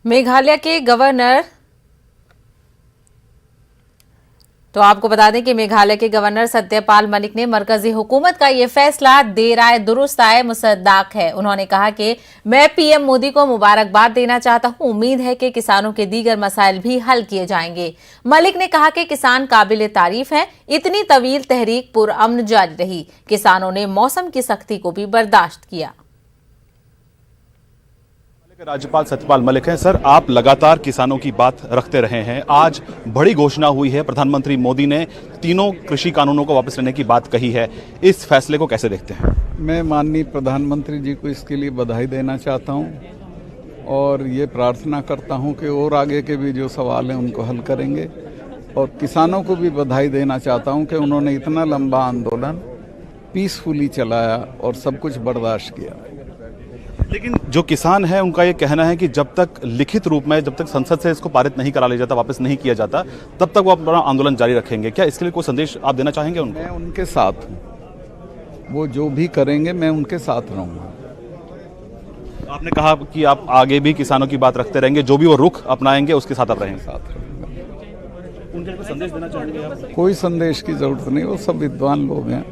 मेघालय के गवर्नर तो आपको बता दें कि मेघालय के गवर्नर सत्यपाल मलिक ने मरकजी हुकूमत का यह फैसला देर आए दुरुस्त आए मुसद्दाक है। उन्होंने कहा कि मैं पीएम मोदी को मुबारकबाद देना चाहता हूं। उम्मीद है कि किसानों के दीगर मसाइल भी हल किए जाएंगे। मलिक ने कहा कि किसान काबिल तारीफ हैं। इतनी तवील तहरीक पुरअमन जारी रही। किसानों ने मौसम की सख्ती को भी बर्दाश्त किया। राज्यपाल सत्यपाल मलिक हैं। सर, आप लगातार किसानों की बात रखते रहे हैं। आज बड़ी घोषणा हुई है, प्रधानमंत्री मोदी ने तीनों कृषि कानूनों को वापस लेने की बात कही है। इस फैसले को कैसे देखते हैं? मैं माननीय प्रधानमंत्री जी को इसके लिए बधाई देना चाहता हूं और ये प्रार्थना करता हूं कि और आगे के भी जो सवाल हैं उनको हल करेंगे। और किसानों को भी बधाई देना चाहता हूं कि उन्होंने इतना लंबा आंदोलन पीसफुली चलाया और सब कुछ बर्दाश्त किया। लेकिन जो किसान है उनका ये कहना है कि जब तक लिखित रूप में, जब तक संसद से इसको पारित नहीं करा लिया जाता, वापस नहीं किया जाता, तब तक वो अपना आंदोलन जारी रखेंगे। क्या इसके लिए कोई संदेश आप देना चाहेंगे उनको? मैं उनके साथ हूँ, वो जो भी करेंगे मैं उनके साथ रहूँगा। आपने कहा कि आप आगे भी किसानों की बात रखते रहेंगे, जो भी वो रुख अपनाएंगे उसके साथ आप रहेंगे। उनके लिए संदेश देना चाहेंगे आप? कोई संदेश की जरूरत नहीं, वो सब विद्वान लोग हैं।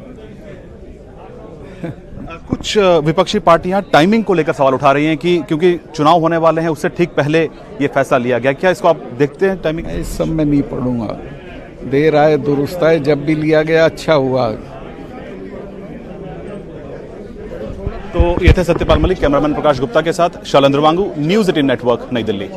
कुछ विपक्षी पार्टियां टाइमिंग को लेकर सवाल उठा रही हैं कि क्योंकि चुनाव होने वाले हैं, उससे ठीक पहले ये फैसला लिया गया। क्या इसको आप देखते हैं टाइमिंग? इस सब में नहीं पढ़ूंगा। देर आए दुरुस्त आए, जब भी लिया गया अच्छा हुआ। तो ये थे सत्यपाल मलिक। कैमरामैन प्रकाश गुप्ता के साथ शैलेंद्र वांगू, न्यूज़ 18 नेटवर्क, नई दिल्ली।